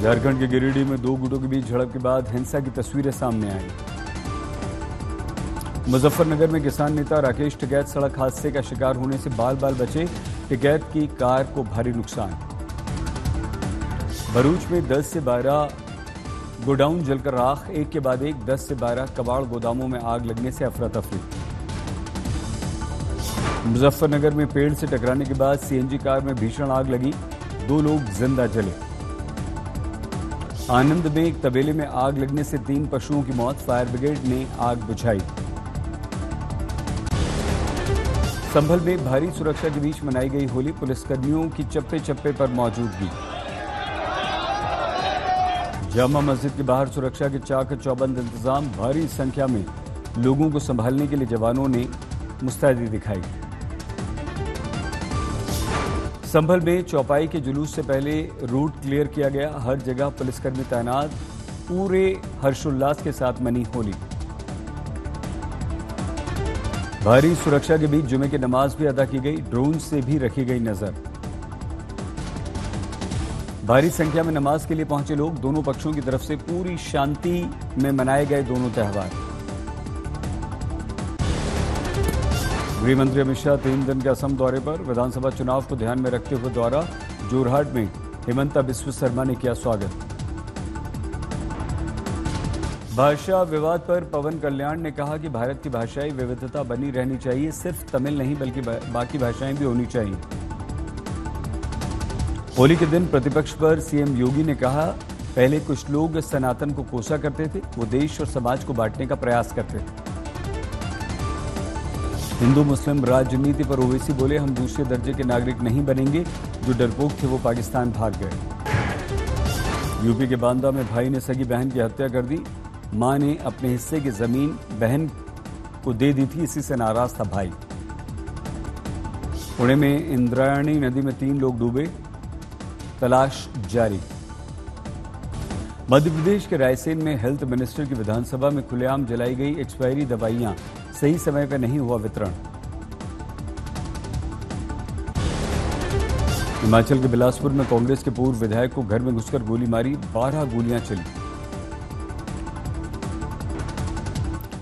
झारखंड के गिरिडीह में दो गुटों के बीच झड़प के बाद हिंसा की तस्वीरें सामने आई। मुजफ्फरनगर में किसान नेता राकेश टिकैत सड़क हादसे का शिकार होने से बाल बाल बचे। टिकैत की कार को भारी नुकसान। भरूच में 10 से 12 गोडाउन जलकर राख, एक के बाद एक 10 से 12 कबाड़ गोदामों में आग लगने से अफरा तफरी। मुजफ्फरनगर में पेड़ से टकराने के बाद सीएनजी कार में भीषण आग लगी, 2 लोग जिंदा जले। आनंद में एक तबेले में आग लगने से 3 पशुओं की मौत, फायर ब्रिगेड ने आग बुझाई। संभल में भारी सुरक्षा के बीच मनाई गई होली, पुलिसकर्मियों की चप्पे चप्पे पर मौजूदगी। जामा मस्जिद के बाहर सुरक्षा के चाक चौबंद इंतजाम, भारी संख्या में लोगों को संभालने के लिए जवानों ने मुस्तैदी दिखाई। संभल में चौपाई के जुलूस से पहले रूट क्लियर किया गया, हर जगह पुलिसकर्मी तैनात, पूरे हर्षोल्लास के साथ मनी होली। भारी सुरक्षा के बीच जुमे की नमाज भी अदा की गई, ड्रोन से भी रखी गई नजर। भारी संख्या में नमाज के लिए पहुंचे लोग, दोनों पक्षों की तरफ से पूरी शांति में मनाए गए दोनों त्यौहार। गृह मंत्री अमित शाह 3 दिन के असम दौरे पर, विधानसभा चुनाव को ध्यान में रखते हुए दौरा। जोरहाट में हिमंता बिस्व शर्मा ने किया स्वागत। भाषा विवाद पर पवन कल्याण ने कहा कि भारत की भाषाई विविधता बनी रहनी चाहिए, सिर्फ तमिल नहीं बल्कि बाकी भाषाएं भी होनी चाहिए। होली के दिन प्रतिपक्ष पर सीएम योगी ने कहा, पहले कुछ लोग सनातन को कोसा करते थे, वो देश और समाज को बांटने का प्रयास करते थे। हिंदू मुस्लिम राजनीति पर ओवैसी बोले, हम दूसरे दर्जे के नागरिक नहीं बनेंगे, जो डरपोक थे वो पाकिस्तान भाग गए। यूपी के बांदा में भाई ने सगी बहन की हत्या कर दी, मां ने अपने हिस्से की जमीन बहन को दे दी थी, इसी से नाराज था भाई। पुणे में इंद्रायणी नदी में 3 लोग डूबे, तलाश जारी। मध्य प्रदेश के रायसेन में हेल्थ मिनिस्टर की विधानसभा में खुलेआम जलाई गई एक्सपायरी दवाइयां, सही समय पर नहीं हुआ वितरण। हिमाचल के बिलासपुर में कांग्रेस के पूर्व विधायक को घर में घुसकर गोली मारी, 12 गोलियां चली।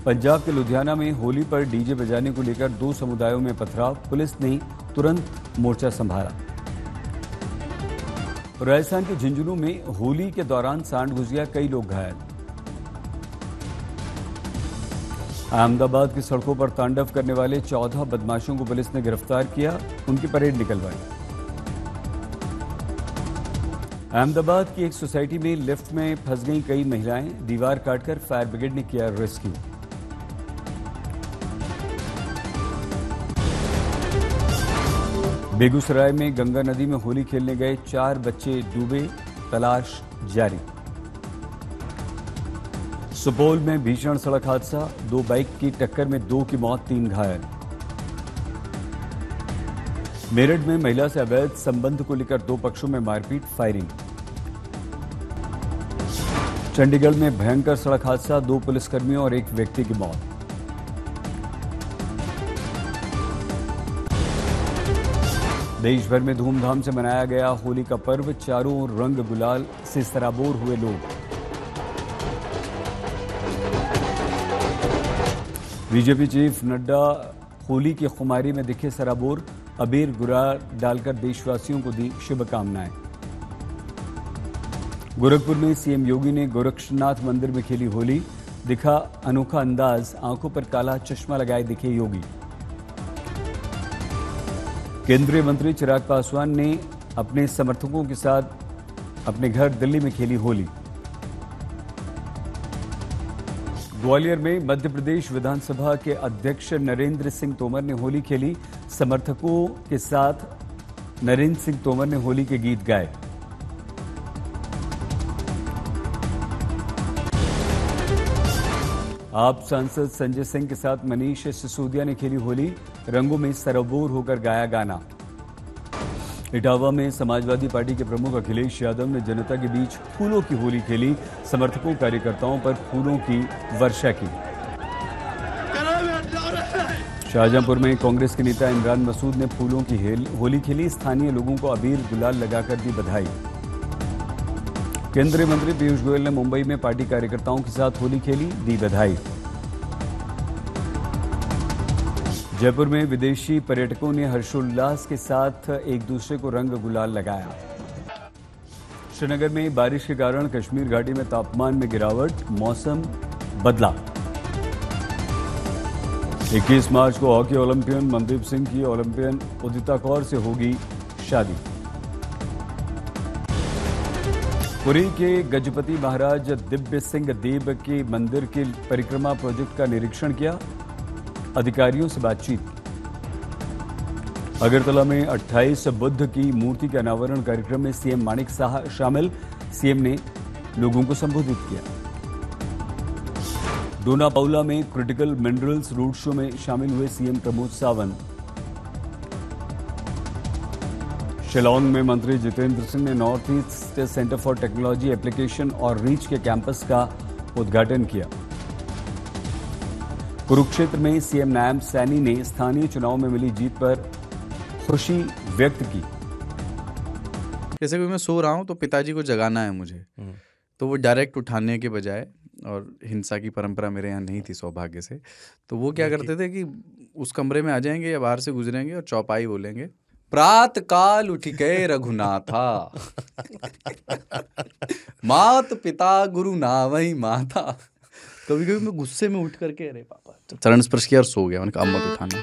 पंजाब के लुधियाना में होली पर डीजे बजाने को लेकर 2 समुदायों में पथराव, पुलिस ने तुरंत मोर्चा संभाला। राजस्थान के झुंझुनू में होली के दौरान सांड घुस गया, कई लोग घायल। अहमदाबाद की सड़कों पर तांडव करने वाले 14 बदमाशों को पुलिस ने गिरफ्तार किया, उनकी परेड निकलवाई। अहमदाबाद की एक सोसाइटी में लिफ्ट में फंस गई कई महिलाएं, दीवार काटकर फायर ब्रिगेड ने किया रेस्क्यू। बेगूसराय में गंगा नदी में होली खेलने गए 4 बच्चे डूबे, तलाश जारी। सुपौल में भीषण सड़क हादसा, 2 बाइक की टक्कर में 2 की मौत, 3 घायल। मेरठ में महिला से अवैध संबंध को लेकर 2 पक्षों में मारपीट, फायरिंग। चंडीगढ़ में भयंकर सड़क हादसा, 2 पुलिसकर्मियों और 1 व्यक्ति की मौत। देश भर में धूमधाम से मनाया गया होली का पर्व, चारों ओर रंग गुलाल से सराबोर हुए लोग। बीजेपी चीफ नड्डा होली की खुमारी में दिखे सराबोर, अबीर गुलाल डालकर देशवासियों को दी शुभकामनाएं। गोरखपुर में सीएम योगी ने गोरक्षनाथ मंदिर में खेली होली, दिखा अनोखा अंदाज, आंखों पर काला चश्मा लगाए दिखे योगी। केंद्रीय मंत्री चिराग पासवान ने अपने समर्थकों के साथ अपने घर दिल्ली में खेली होली। ग्वालियर में मध्य प्रदेश विधानसभा के अध्यक्ष नरेंद्र सिंह तोमर ने होली खेली, समर्थकों के साथ नरेंद्र सिंह तोमर ने होली के गीत गाए। आप सांसद संजय सिंह के साथ मनीष सिसोदिया ने खेली होली, रंगों में सराबोर होकर गाया गाना। इटावा में समाजवादी पार्टी के प्रमुख अखिलेश यादव ने जनता के बीच फूलों की होली खेली, समर्थकों कार्यकर्ताओं पर फूलों की वर्षा की। शाहजहांपुर में कांग्रेस के नेता इमरान मसूद ने फूलों की होली खेली, स्थानीय लोगों को अबीर गुलाल लगाकर दी बधाई। केंद्रीय मंत्री पीयूष गोयल ने मुंबई में पार्टी कार्यकर्ताओं के साथ होली खेली, दी बधाई। जयपुर में विदेशी पर्यटकों ने हर्षोल्लास के साथ एक दूसरे को रंग गुलाल लगाया। श्रीनगर में बारिश के कारण कश्मीर घाटी में तापमान में गिरावट, मौसम बदला। 21 मार्च को हॉकी ओलंपियन मनदीप सिंह की ओलंपियन उदिता कौर से होगी शादी। पुरी के गजपति महाराज दिव्य सिंह देव के मंदिर के परिक्रमा प्रोजेक्ट का निरीक्षण किया, अधिकारियों से बातचीत। अगरतला में 28 बुद्ध की मूर्ति के अनावरण कार्यक्रम में सीएम माणिक साहा शामिल, सीएम ने लोगों को संबोधित किया। डोना पाउला में क्रिटिकल मिनरल्स रोड शो में शामिल हुए सीएम प्रमोद सावंत। शिलांग में मंत्री जितेंद्र सिंह ने north east centre for technology application और रीच के कैंपस का उद्घाटन किया। कुरुक्षेत्र में सीएम नायब सैनी ने स्थानीय चुनाव में मिली जीत पर खुशी व्यक्त की। जैसे कि मैं सो रहा हूं तो पिताजी को जगाना है मुझे, तो वो डायरेक्ट उठाने के बजाय, और हिंसा की परंपरा मेरे यहाँ नहीं थी सौभाग्य से, तो वो क्या करते थे कि उस कमरे में आ जाएंगे या बाहर से गुजरेंगे और चौपाई बोलेंगे, प्रात काल उठ के रघुनाथा मात पिता गुरु नावई माता। कभी कभी मैं गुस्से में उठ करके अरे पापा चरण स्पर्श किया और सो गया, मैंने कहा अब मत उठाना।